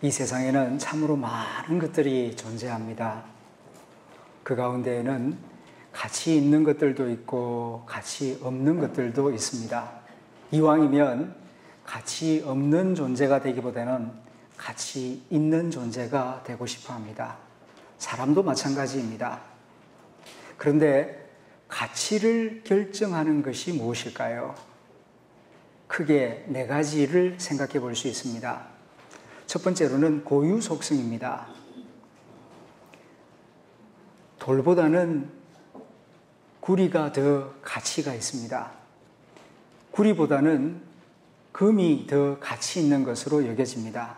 이 세상에는 참으로 많은 것들이 존재합니다. 그 가운데에는 가치 있는 것들도 있고 가치 없는 것들도 있습니다. 이왕이면 가치 없는 존재가 되기보다는 가치 있는 존재가 되고 싶어 합니다. 사람도 마찬가지입니다. 그런데 가치를 결정하는 것이 무엇일까요? 크게 네 가지를 생각해 볼 수 있습니다. 첫 번째로는 고유 속성입니다. 돌보다는 구리가 더 가치가 있습니다. 구리보다는 금이 더 가치 있는 것으로 여겨집니다.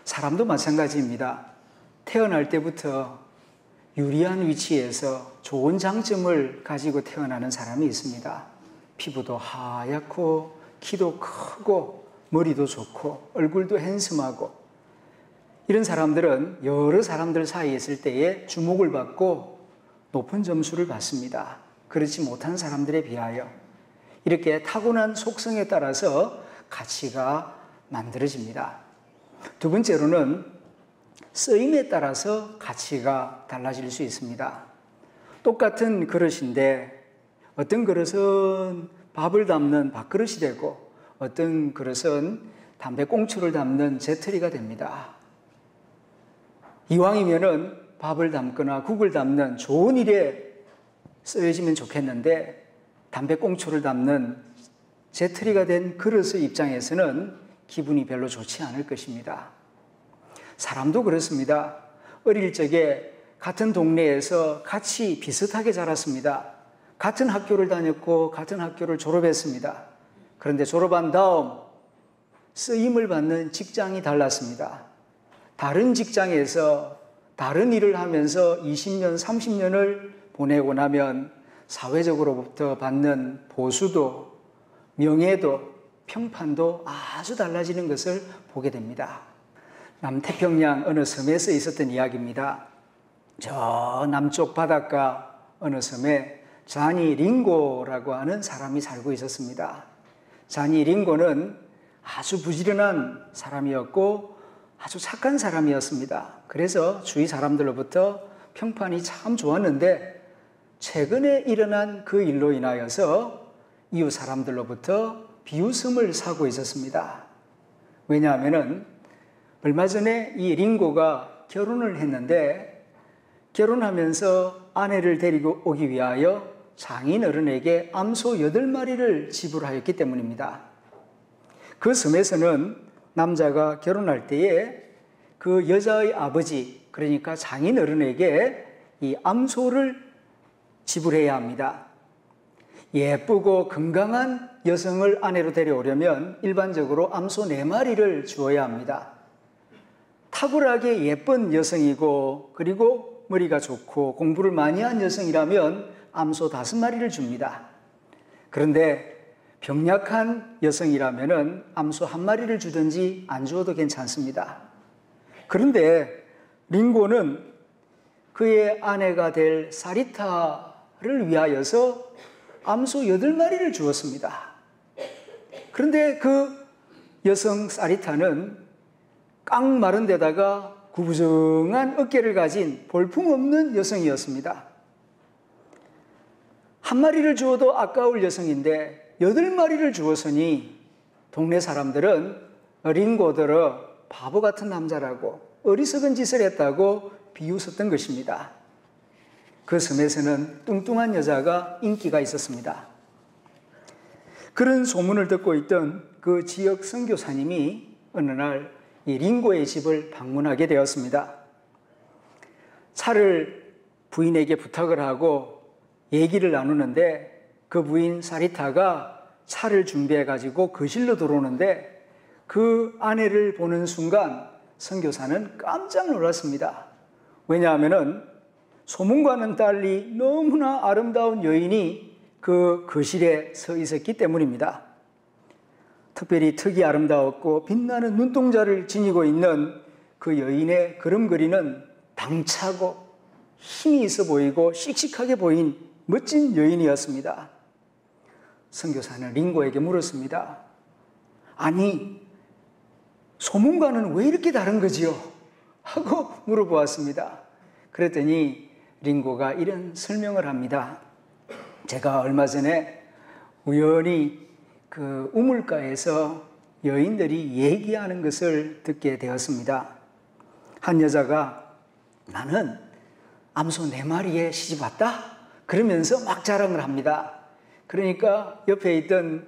사람도 마찬가지입니다. 태어날 때부터 유리한 위치에서 좋은 장점을 가지고 태어나는 사람이 있습니다. 피부도 하얗고 키도 크고 머리도 좋고 얼굴도 핸섬하고, 이런 사람들은 여러 사람들 사이에 있을 때에 주목을 받고 높은 점수를 받습니다. 그렇지 못한 사람들에 비하여 이렇게 타고난 속성에 따라서 가치가 만들어집니다. 두 번째로는 쓰임에 따라서 가치가 달라질 수 있습니다. 똑같은 그릇인데 어떤 그릇은 밥을 담는 밥그릇이 되고 어떤 그릇은 담배꽁초를 담는 재떨이가 됩니다. 이왕이면은 밥을 담거나 국을 담는 좋은 일에 쓰여지면 좋겠는데 담배꽁초를 담는 재떨이가 된 그릇의 입장에서는 기분이 별로 좋지 않을 것입니다. 사람도 그렇습니다. 어릴 적에 같은 동네에서 같이 비슷하게 자랐습니다. 같은 학교를 다녔고 같은 학교를 졸업했습니다. 그런데 졸업한 다음 쓰임을 받는 직장이 달랐습니다. 다른 직장에서 다른 일을 하면서 20년, 30년을 보내고 나면 사회적으로부터 받는 보수도, 명예도, 평판도 아주 달라지는 것을 보게 됩니다. 남태평양 어느 섬에서 있었던 이야기입니다. 저 남쪽 바닷가 어느 섬에 자니 링고라고 하는 사람이 살고 있었습니다. 자니 링고는 아주 부지런한 사람이었고 아주 착한 사람이었습니다. 그래서 주위 사람들로부터 평판이 참 좋았는데 최근에 일어난 그 일로 인하여서 이웃 사람들로부터 비웃음을 사고 있었습니다. 왜냐하면 얼마 전에 이 링고가 결혼을 했는데 결혼하면서 아내를 데리고 오기 위하여 장인 어른에게 암소 8마리를 지불하였기 때문입니다. 그 섬에서는 남자가 결혼할 때에 그 여자의 아버지, 그러니까 장인 어른에게 이 암소를 지불해야 합니다. 예쁘고 건강한 여성을 아내로 데려오려면 일반적으로 암소 4마리를 주어야 합니다. 탁월하게 예쁜 여성이고 그리고 머리가 좋고 공부를 많이 한 여성이라면 암소 5마리를 줍니다. 그런데 병약한 여성이라면 암소 1마리를 주든지 안 주어도 괜찮습니다. 그런데 링고는 그의 아내가 될 사리타를 위하여서 암소 8마리를 주었습니다. 그런데 그 여성 사리타는 깡 마른 데다가 구부정한 어깨를 가진 볼품없는 여성이었습니다. 1마리를 주어도 아까울 여성인데 8마리를 주었으니 동네 사람들은 링고들어 바보 같은 남자라고 어리석은 짓을 했다고 비웃었던 것입니다. 그 섬에서는 뚱뚱한 여자가 인기가 있었습니다. 그런 소문을 듣고 있던 그 지역 선교사님이 어느 날 이 링고의 집을 방문하게 되었습니다. 차를 부인에게 부탁을 하고 얘기를 나누는데 그 부인 사리타가 차를 준비해가지고 거실로 들어오는데 그 아내를 보는 순간 선교사는 깜짝 놀랐습니다. 왜냐하면 소문과는 달리 너무나 아름다운 여인이 그 거실에 서 있었기 때문입니다. 특별히 턱이 아름다웠고 빛나는 눈동자를 지니고 있는 그 여인의 걸음걸이는 당차고 힘이 있어 보이고 씩씩하게 보인 멋진 여인이었습니다. 선교사는 링고에게 물었습니다. 아니, 소문과는 왜 이렇게 다른 거지요? 하고 물어보았습니다. 그랬더니 링고가 이런 설명을 합니다. 제가 얼마 전에 우연히 그 우물가에서 여인들이 얘기하는 것을 듣게 되었습니다. 한 여자가 나는 암소 4마리에 시집 왔다? 그러면서 막 자랑을 합니다. 그러니까 옆에 있던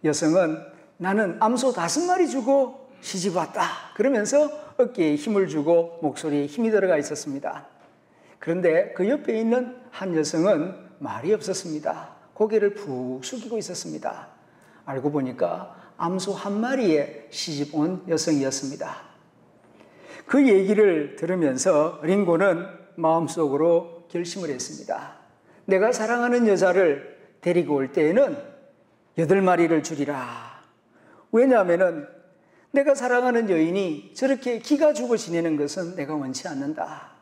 여성은 나는 암소 5마리 주고 시집 왔다. 그러면서 어깨에 힘을 주고 목소리에 힘이 들어가 있었습니다. 그런데 그 옆에 있는 한 여성은 말이 없었습니다. 고개를 푹 숙이고 있었습니다. 알고 보니까 암소 1마리에 시집 온 여성이었습니다. 그 얘기를 들으면서 링고는 마음속으로 결심을 했습니다. 내가 사랑하는 여자를 데리고 올 때에는 8마리를 주리라. 왜냐하면 내가 사랑하는 여인이 저렇게 기가 죽어 지내는 것은 내가 원치 않는다.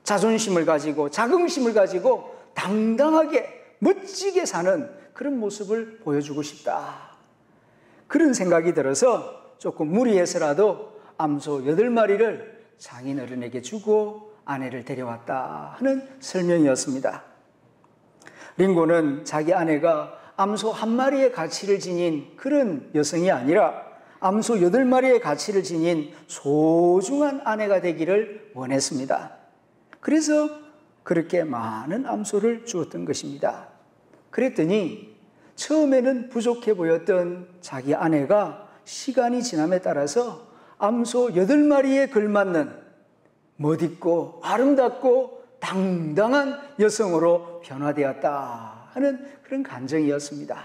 자존심을 가지고 자긍심을 가지고 당당하게 멋지게 사는 그런 모습을 보여주고 싶다. 그런 생각이 들어서 조금 무리해서라도 암소 8마리를 장인어른에게 주고 아내를 데려왔다 하는 설명이었습니다. 링고는 자기 아내가 암소 1마리의 가치를 지닌 그런 여성이 아니라 암소 8마리의 가치를 지닌 소중한 아내가 되기를 원했습니다. 그래서 그렇게 많은 암소를 주었던 것입니다. 그랬더니 처음에는 부족해 보였던 자기 아내가 시간이 지남에 따라서 암소 8마리에 걸맞는 멋있고 아름답고 당당한 여성으로 변화되었다 하는 그런 간증이었습니다.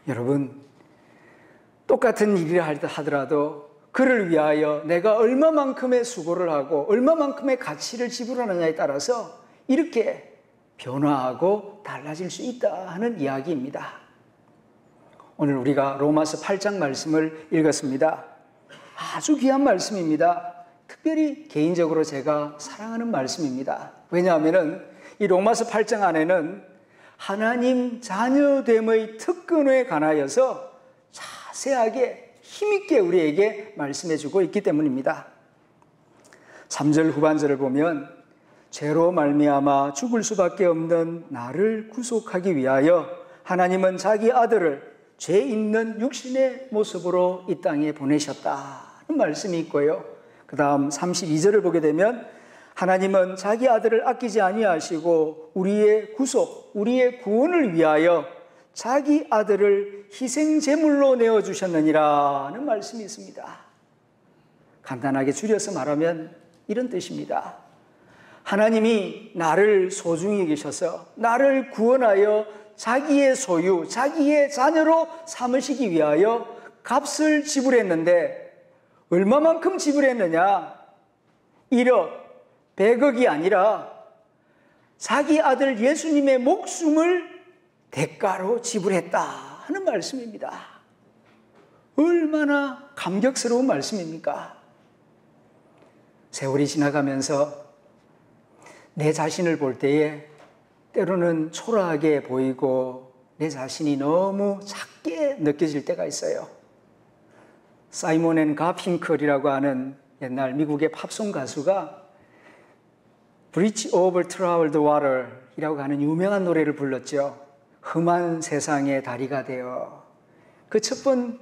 여러분, 똑같은 일을 하더라도 그를 위하여 내가 얼마만큼의 수고를 하고 얼마만큼의 가치를 지불하느냐에 따라서 이렇게 변화하고 달라질 수 있다 하는 이야기입니다. 오늘 우리가 로마서 8장 말씀을 읽었습니다. 아주 귀한 말씀입니다. 특별히 개인적으로 제가 사랑하는 말씀입니다. 왜냐하면 이 로마서 8장 안에는 하나님 자녀됨의 특권에 관하여서 자세하게 힘있게 우리에게 말씀해주고 있기 때문입니다. 3절 후반절을 보면 죄로 말미암아 죽을 수밖에 없는 나를 구속하기 위하여 하나님은 자기 아들을 죄 있는 육신의 모습으로 이 땅에 보내셨다는 말씀이 있고요. 그 다음 32절을 보게 되면 하나님은 자기 아들을 아끼지 아니하시고 우리의 구속, 우리의 구원을 위하여 자기 아들을 희생제물로 내어주셨느니라는 말씀이 있습니다. 간단하게 줄여서 말하면 이런 뜻입니다. 하나님이 나를 소중히 여기셔서 나를 구원하여 자기의 소유, 자기의 자녀로 삼으시기 위하여 값을 지불했는데 얼마만큼 지불했느냐? 1억, 100억이 아니라 자기 아들 예수님의 목숨을 대가로 지불했다 하는 말씀입니다. 얼마나 감격스러운 말씀입니까? 세월이 지나가면서 내 자신을 볼 때에 때로는 초라하게 보이고 내 자신이 너무 작게 느껴질 때가 있어요. 사이먼 앤 가핑클이라고 하는 옛날 미국의 팝송 가수가 Bridge over Troubled Water 이라고 하는 유명한 노래를 불렀죠. 험한 세상의 다리가 되어. 그 첫 번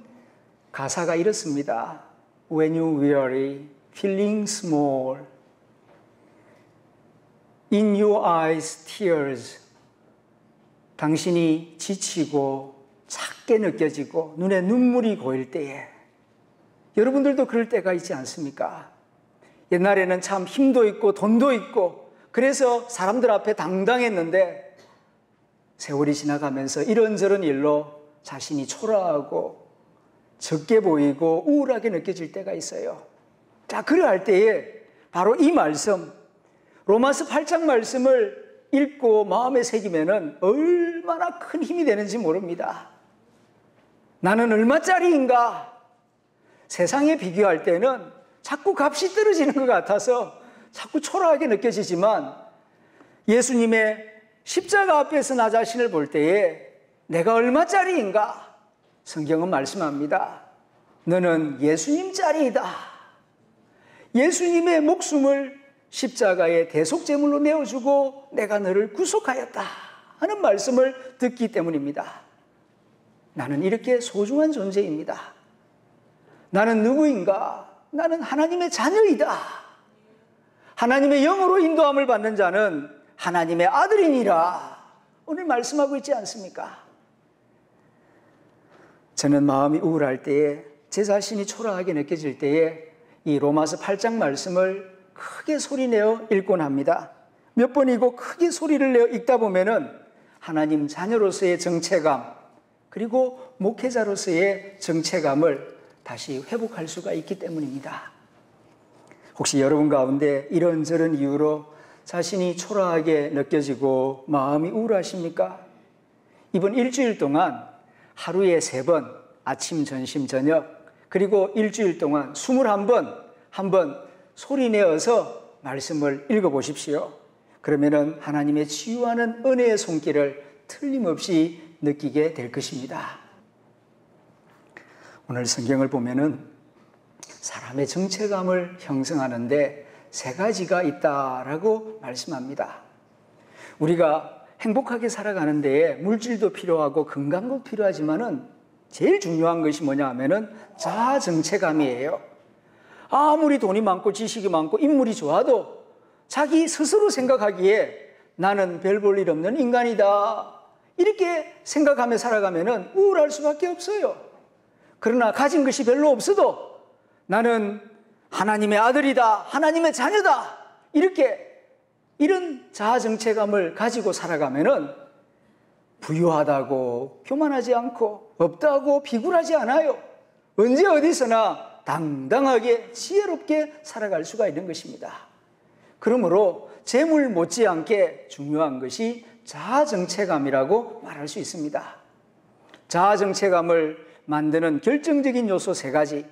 가사가 이렇습니다. When you weary, feeling small, in your eyes tears. 당신이 지치고 작게 느껴지고 눈에 눈물이 고일 때에 여러분들도 그럴 때가 있지 않습니까? 옛날에는 참 힘도 있고 돈도 있고 그래서 사람들 앞에 당당했는데 세월이 지나가면서 이런저런 일로 자신이 초라하고 적게 보이고 우울하게 느껴질 때가 있어요. 자, 그러할 때에 바로 이 말씀, 로마서 8장 말씀을 읽고 마음에 새기면은 얼마나 큰 힘이 되는지 모릅니다. 나는 얼마짜리인가? 세상에 비교할 때는 자꾸 값이 떨어지는 것 같아서 자꾸 초라하게 느껴지지만 예수님의 십자가 앞에서 나 자신을 볼 때에 내가 얼마짜리인가? 성경은 말씀합니다. 너는 예수님 짤이다. 예수님의 목숨을 십자가의 대속제물로 내어주고 내가 너를 구속하였다 하는 말씀을 듣기 때문입니다. 나는 이렇게 소중한 존재입니다. 나는 누구인가? 나는 하나님의 자녀이다. 하나님의 영으로 인도함을 받는 자는 하나님의 아들이니라. 오늘 말씀하고 있지 않습니까? 저는 마음이 우울할 때에, 제 자신이 초라하게 느껴질 때에 이 로마서 8장 말씀을 크게 소리내어 읽곤 합니다. 몇 번이고 크게 소리를 내어 읽다 보면은 하나님 자녀로서의 정체감, 그리고 목회자로서의 정체감을 다시 회복할 수가 있기 때문입니다. 혹시 여러분 가운데 이런저런 이유로 자신이 초라하게 느껴지고 마음이 우울하십니까? 이번 일주일 동안 하루에 3번, 아침, 점심, 저녁, 그리고 일주일 동안 21번, 한번 소리내어서 말씀을 읽어보십시오. 그러면은 하나님의 치유하는 은혜의 손길을 틀림없이 느끼게 될 것입니다. 오늘 성경을 보면은 사람의 정체감을 형성하는데 3가지가 있다라고 말씀합니다. 우리가 행복하게 살아가는 데에 물질도 필요하고 건강도 필요하지만은 제일 중요한 것이 뭐냐 하면은 자아 정체감이에요. 아무리 돈이 많고 지식이 많고 인물이 좋아도 자기 스스로 생각하기에 나는 별 볼 일 없는 인간이다, 이렇게 생각하며 살아가면은 우울할 수밖에 없어요. 그러나 가진 것이 별로 없어도 나는 하나님의 아들이다, 하나님의 자녀다, 이런 자아 정체감을 가지고 살아가면은 부유하다고 교만하지 않고 없다고 비굴하지 않아요. 언제 어디서나 당당하게 지혜롭게 살아갈 수가 있는 것입니다. 그러므로 재물 못지않게 중요한 것이 자아 정체감이라고 말할 수 있습니다. 자아 정체감을 만드는 결정적인 요소 3가지.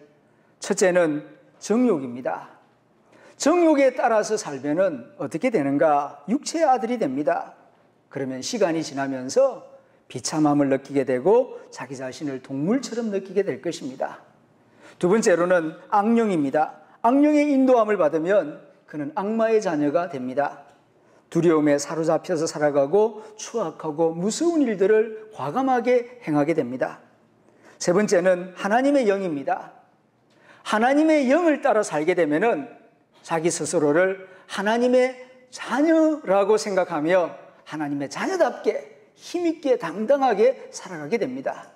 첫째는 정욕입니다. 정욕에 따라서 살면은 어떻게 되는가? 육체의 아들이 됩니다. 그러면 시간이 지나면서 비참함을 느끼게 되고 자기 자신을 동물처럼 느끼게 될 것입니다. 2번째로는 악령입니다. 악령의 인도함을 받으면 그는 악마의 자녀가 됩니다. 두려움에 사로잡혀서 살아가고 추악하고 무서운 일들을 과감하게 행하게 됩니다. 3번째는 하나님의 영입니다. 하나님의 영을 따라 살게 되면은 자기 스스로를 하나님의 자녀라고 생각하며 하나님의 자녀답게 힘있게 당당하게 살아가게 됩니다.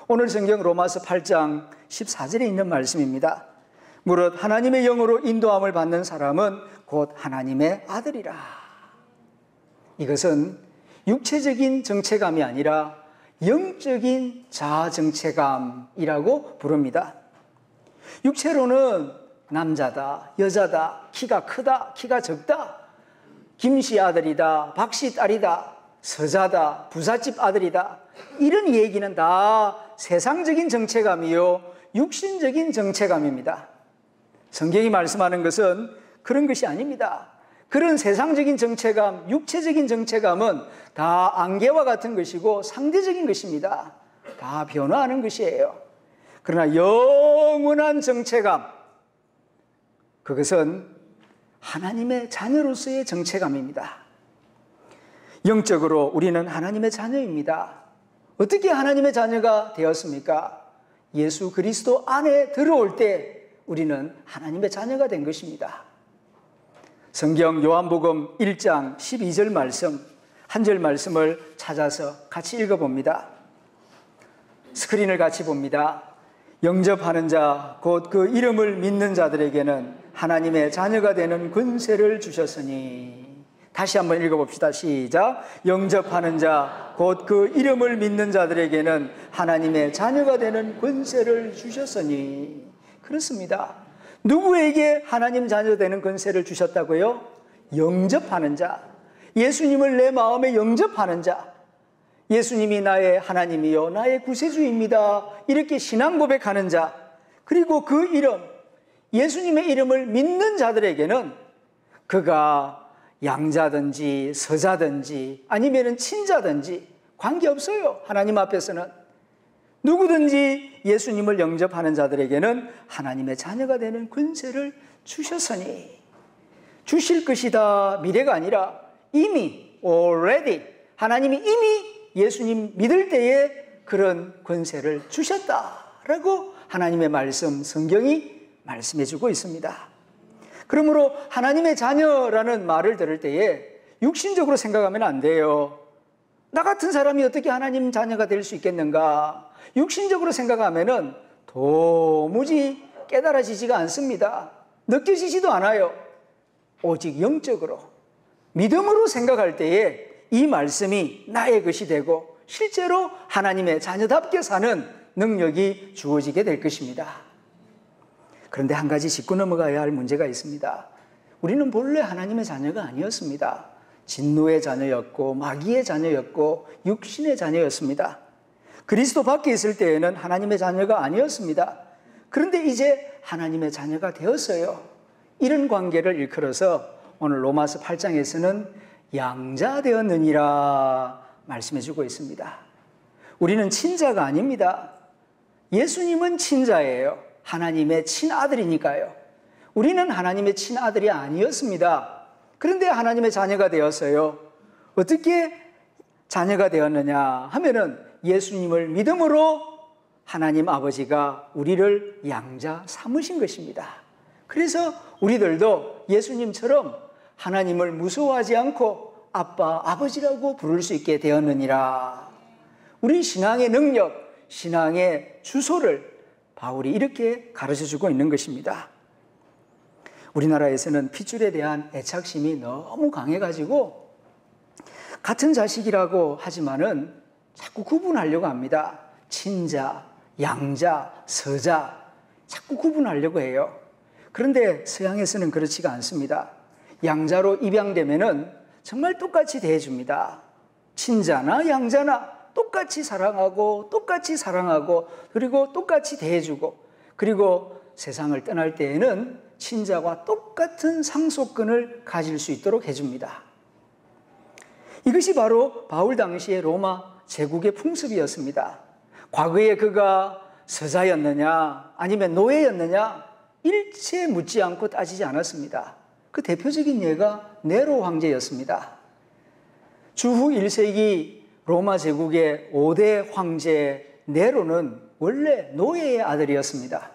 오늘 성경 로마서 8장 14절에 있는 말씀입니다. 무릇 하나님의 영으로 인도함을 받는 사람은 곧 하나님의 아들이라. 이것은 육체적인 정체감이 아니라 영적인 자아 정체감이라고 부릅니다. 육체로는 남자다, 여자다, 키가 크다, 키가 적다, 김씨 아들이다, 박씨 딸이다, 서자다, 부잣집 아들이다, 이런 얘기는 다 세상적인 정체감이요 육신적인 정체감입니다. 성경이 말씀하는 것은 그런 것이 아닙니다. 그런 세상적인 정체감, 육체적인 정체감은 다 안개와 같은 것이고 상대적인 것입니다. 다 변화하는 것이에요. 그러나 영원한 정체감, 그것은 하나님의 자녀로서의 정체감입니다. 영적으로 우리는 하나님의 자녀입니다. 어떻게 하나님의 자녀가 되었습니까? 예수 그리스도 안에 들어올 때 우리는 하나님의 자녀가 된 것입니다. 성경 요한복음 1장 12절 말씀, 한 절 말씀을 찾아서 같이 읽어봅니다. 스크린을 같이 봅니다. 영접하는 자, 곧 그 이름을 믿는 자들에게는 하나님의 자녀가 되는 권세를 주셨으니. 다시 한번 읽어봅시다. 시작. 영접하는 자, 곧 그 이름을 믿는 자들에게는 하나님의 자녀가 되는 권세를 주셨으니. 그렇습니다. 누구에게 하나님 자녀 되는 권세를 주셨다고요? 영접하는 자, 예수님을 내 마음에 영접하는 자, 예수님이 나의 하나님이요 나의 구세주입니다, 이렇게 신앙 고백하는 자, 그리고 그 이름, 예수님의 이름을 믿는 자들에게는 그가 양자든지 서자든지 아니면 친자든지 관계없어요. 하나님 앞에서는 누구든지 예수님을 영접하는 자들에게는 하나님의 자녀가 되는 권세를 주셨으니, 주실 것이다 미래가 아니라 이미 already 하나님이 이미 예수님 믿을 때에 그런 권세를 주셨다라고 하나님의 말씀, 성경이 말씀해 주고 있습니다. 그러므로 하나님의 자녀라는 말을 들을 때에 육신적으로 생각하면 안 돼요. 나 같은 사람이 어떻게 하나님 자녀가 될 수 있겠는가? 육신적으로 생각하면은 도무지 깨달아지지가 않습니다. 느껴지지도 않아요. 오직 영적으로, 믿음으로 생각할 때에 이 말씀이 나의 것이 되고 실제로 하나님의 자녀답게 사는 능력이 주어지게 될 것입니다. 그런데 한 가지 짚고 넘어가야 할 문제가 있습니다. 우리는 본래 하나님의 자녀가 아니었습니다. 진노의 자녀였고 마귀의 자녀였고 육신의 자녀였습니다. 그리스도 밖에 있을 때에는 하나님의 자녀가 아니었습니다. 그런데 이제 하나님의 자녀가 되었어요. 이런 관계를 일컬어서 오늘 로마서 8장에서는 양자 되었느니라 말씀해 주고 있습니다. 우리는 친자가 아닙니다. 예수님은 친자예요. 하나님의 친아들이니까요. 우리는 하나님의 친아들이 아니었습니다. 그런데 하나님의 자녀가 되었어요. 어떻게 자녀가 되었느냐 하면은 예수님을 믿음으로 하나님 아버지가 우리를 양자 삼으신 것입니다. 그래서 우리들도 예수님처럼 하나님을 무서워하지 않고 아빠, 아버지라고 부를 수 있게 되었느니라. 우리 신앙의 능력, 신앙의 주소를 바울이 이렇게 가르쳐주고 있는 것입니다. 우리나라에서는 핏줄에 대한 애착심이 너무 강해가지고 같은 자식이라고 하지만은 자꾸 구분하려고 합니다. 친자, 양자, 서자 자꾸 구분하려고 해요. 그런데 서양에서는 그렇지가 않습니다. 양자로 입양되면은 정말 똑같이 대해줍니다. 친자나 양자나 똑같이 사랑하고 그리고 똑같이 대해주고, 그리고 세상을 떠날 때에는 친자와 똑같은 상속권을 가질 수 있도록 해줍니다. 이것이 바로 바울 당시의 로마 제국의 풍습이었습니다. 과거에 그가 서자였느냐 아니면 노예였느냐 일체 묻지 않고 따지지 않았습니다. 그 대표적인 예가 네로 황제였습니다. 주후 1세기 로마 제국의 5대 황제 네로는 원래 노예의 아들이었습니다.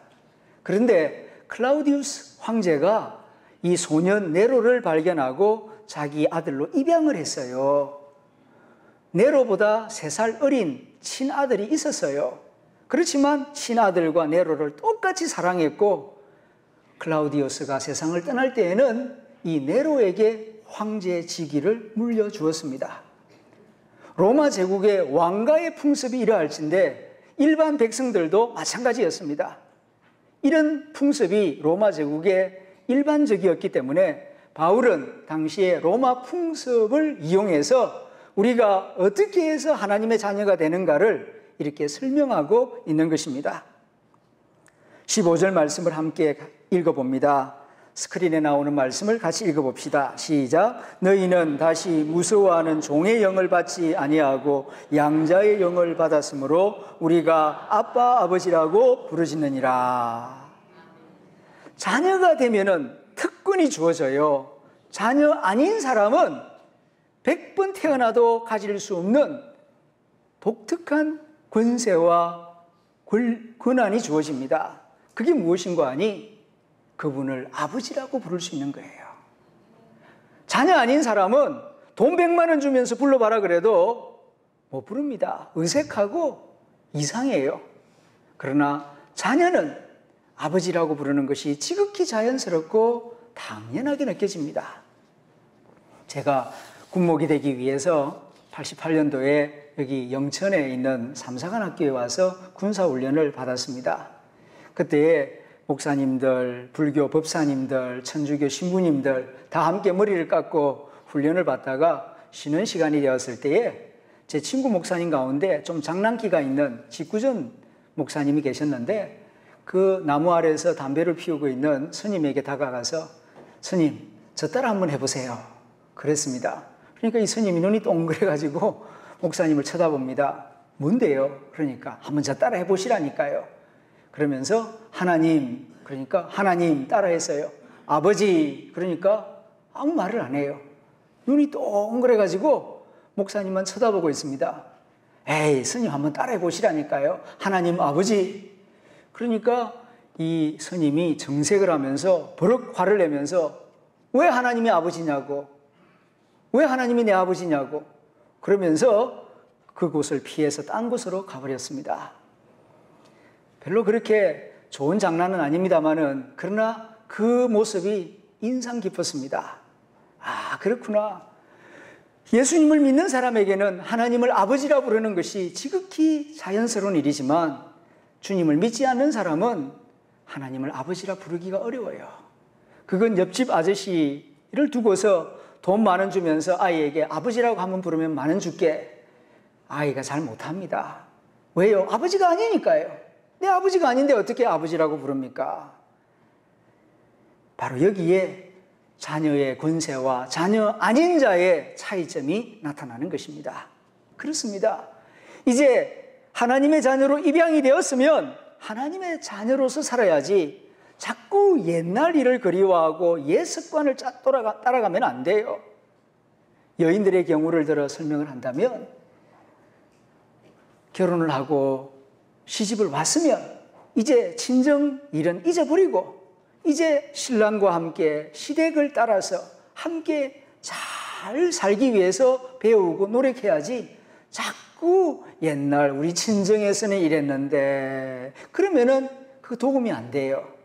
그런데 클라우디우스 황제가 이 소년 네로를 발견하고 자기 아들로 입양을 했어요. 네로보다 3살 어린 친아들이 있었어요. 그렇지만 친아들과 네로를 똑같이 사랑했고, 클라우디우스가 세상을 떠날 때에는 이 네로에게 황제 직위를 물려주었습니다. 로마 제국의 왕가의 풍습이 이러할진데 일반 백성들도 마찬가지였습니다. 이런 풍습이 로마 제국의 일반적이었기 때문에 바울은 당시에 로마 풍습을 이용해서 우리가 어떻게 해서 하나님의 자녀가 되는가를 이렇게 설명하고 있는 것입니다. 15절 말씀을 함께 읽어봅니다. 스크린에 나오는 말씀을 같이 읽어봅시다. 시작. 너희는 다시 무서워하는 종의 영을 받지 아니하고 양자의 영을 받았으므로 우리가 아빠 아버지라고 부르짖느니라. 자녀가 되면은 특권이 주어져요. 자녀 아닌 사람은 100번 태어나도 가질 수 없는 독특한 권세와 권한이 주어집니다. 그게 무엇인가 하니 그분을 아버지라고 부를 수 있는 거예요. 자녀 아닌 사람은 돈 100만 원 주면서 불러봐라 그래도 못 부릅니다. 어색하고 이상해요. 그러나 자녀는 아버지라고 부르는 것이 지극히 자연스럽고 당연하게 느껴집니다. 제가 군목이 되기 위해서 88년도에 여기 영천에 있는 삼사관학교에 와서 군사훈련을 받았습니다. 그때 목사님들, 불교 법사님들, 천주교 신부님들 다 함께 머리를 깎고 훈련을 받다가 쉬는 시간이 되었을 때에 제 친구 목사님 가운데 좀 장난기가 있는 직구전 목사님이 계셨는데 그 나무 아래에서 담배를 피우고 있는 스님에게 다가가서 스님, 저 따라 한번 해보세요. 그랬습니다. 그러니까 이 스님이 눈이 동그래가지고 목사님을 쳐다봅니다. 뭔데요? 그러니까 한번 저 따라 해보시라니까요. 그러면서 하나님, 그러니까 하나님 따라했어요. 아버지, 그러니까 아무 말을 안 해요. 눈이 동그래가지고 목사님만 쳐다보고 있습니다. 에이, 스님 한번 따라해 보시라니까요. 하나님 아버지. 그러니까 이 스님이 정색을 하면서 버럭 화를 내면서 왜 하나님이 아버지냐고, 왜 하나님이 내 아버지냐고 그러면서 그곳을 피해서 딴 곳으로 가버렸습니다. 별로 그렇게 좋은 장난은 아닙니다만은 그러나 그 모습이 인상 깊었습니다. 아, 그렇구나. 예수님을 믿는 사람에게는 하나님을 아버지라 부르는 것이 지극히 자연스러운 일이지만 주님을 믿지 않는 사람은 하나님을 아버지라 부르기가 어려워요. 그건 옆집 아저씨를 두고서 돈 10,000원 주면서 아이에게 아버지라고 한번 부르면 10,000원 줄게. 아이가 잘 못합니다. 왜요? 아버지가 아니니까요. 내 아버지가 아닌데 어떻게 아버지라고 부릅니까? 바로 여기에 자녀의 권세와 자녀 아닌 자의 차이점이 나타나는 것입니다. 그렇습니다. 이제 하나님의 자녀로 입양이 되었으면 하나님의 자녀로서 살아야지 자꾸 옛날 일을 그리워하고 옛 습관을 따라가면 안 돼요. 여인들의 경우를 들어 설명을 한다면 결혼을 하고 시집을 왔으면 이제 친정 일은 잊어버리고 이제 신랑과 함께 시댁을 따라서 함께 잘 살기 위해서 배우고 노력해야지 자꾸 옛날 우리 친정에서는 이랬는데 그러면은 그 도움이 안 돼요.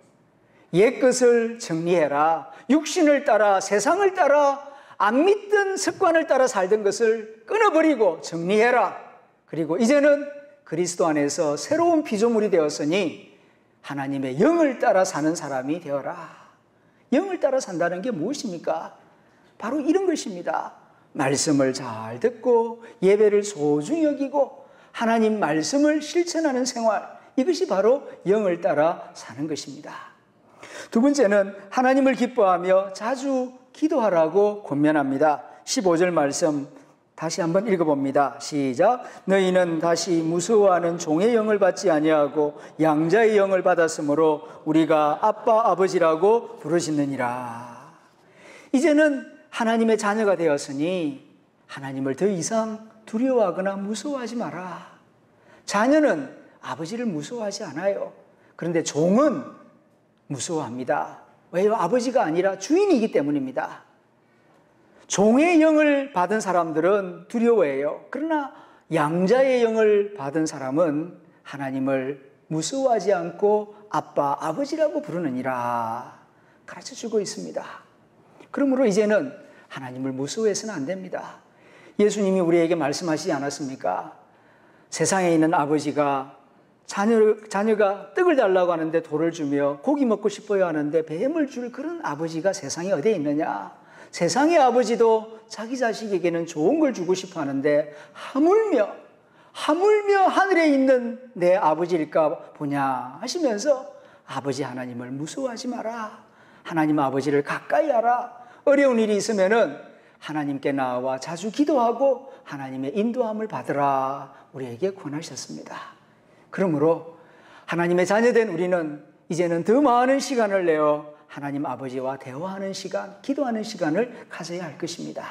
옛 것을 정리해라. 육신을 따라 세상을 따라 안 믿던 습관을 따라 살던 것을 끊어버리고 정리해라. 그리고 이제는 그리스도 안에서 새로운 피조물이 되었으니 하나님의 영을 따라 사는 사람이 되어라. 영을 따라 산다는 게 무엇입니까? 바로 이런 것입니다. 말씀을 잘 듣고 예배를 소중히 여기고 하나님 말씀을 실천하는 생활, 이것이 바로 영을 따라 사는 것입니다. 두 번째는 하나님을 기뻐하며 자주 기도하라고 권면합니다. 15절 말씀 다시 한번 읽어봅니다. 시작. 너희는 다시 무서워하는 종의 영을 받지 아니하고 양자의 영을 받았으므로 우리가 아빠 아버지라고 부르시느니라. 이제는 하나님의 자녀가 되었으니 하나님을 더 이상 두려워하거나 무서워하지 마라. 자녀는 아버지를 무서워하지 않아요. 그런데 종은 무서워합니다. 왜요? 아버지가 아니라 주인이기 때문입니다. 종의 영을 받은 사람들은 두려워해요. 그러나 양자의 영을 받은 사람은 하나님을 무서워하지 않고 아빠, 아버지라고 부르느니라 가르쳐주고 있습니다. 그러므로 이제는 하나님을 무서워해서는 안 됩니다. 예수님이 우리에게 말씀하시지 않았습니까? 세상에 있는 아버지가 자녀가 떡을 달라고 하는데 돌을 주며 고기 먹고 싶어요 하는데 뱀을 줄 그런 아버지가 세상에 어디에 있느냐? 세상의 아버지도 자기 자식에게는 좋은 걸 주고 싶어 하는데 하물며 하늘에 있는 내 아버지일까 보냐 하시면서 아버지 하나님을 무서워하지 마라. 하나님 아버지를 가까이 하라. 어려운 일이 있으면은 하나님께 나와 자주 기도하고 하나님의 인도함을 받으라 우리에게 권하셨습니다. 그러므로 하나님의 자녀된 우리는 이제는 더 많은 시간을 내어 하나님 아버지와 대화하는 시간, 기도하는 시간을 가져야 할 것입니다.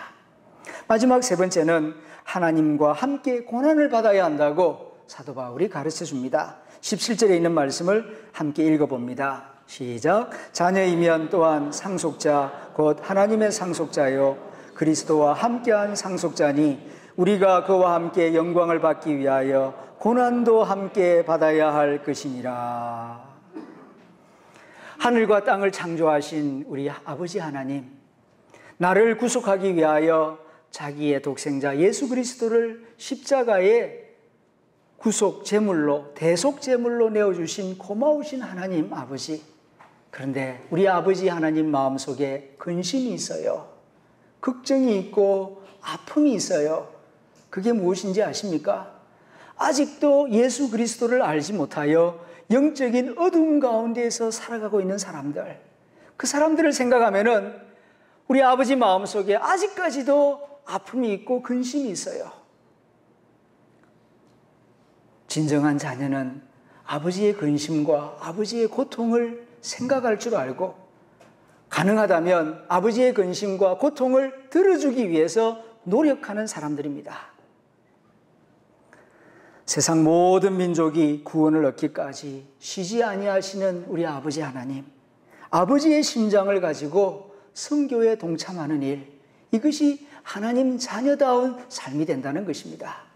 마지막 세 번째는 하나님과 함께 고난을 받아야 한다고 사도 바울이 가르쳐 줍니다. 17절에 있는 말씀을 함께 읽어봅니다. 시작. 자녀이면 또한 상속자 곧 하나님의 상속자요 그리스도와 함께한 상속자니 우리가 그와 함께 영광을 받기 위하여 고난도 함께 받아야 할 것이니라. 하늘과 땅을 창조하신 우리 아버지 하나님, 나를 구속하기 위하여 자기의 독생자 예수 그리스도를 십자가에 구속 제물로, 대속 제물로 내어주신 고마우신 하나님 아버지. 그런데 우리 아버지 하나님 마음속에 근심이 있어요. 걱정이 있고 아픔이 있어요. 그게 무엇인지 아십니까? 아직도 예수 그리스도를 알지 못하여 영적인 어둠 가운데에서 살아가고 있는 사람들, 그 사람들을 생각하면은 우리 아버지 마음속에 아직까지도 아픔이 있고 근심이 있어요. 진정한 자녀는 아버지의 근심과 아버지의 고통을 생각할 줄 알고 가능하다면 아버지의 근심과 고통을 들어주기 위해서 노력하는 사람들입니다. 세상 모든 민족이 구원을 얻기까지 쉬지 아니하시는 우리 아버지 하나님, 아버지의 심장을 가지고 선교에 동참하는 일, 이것이 하나님 자녀다운 삶이 된다는 것입니다.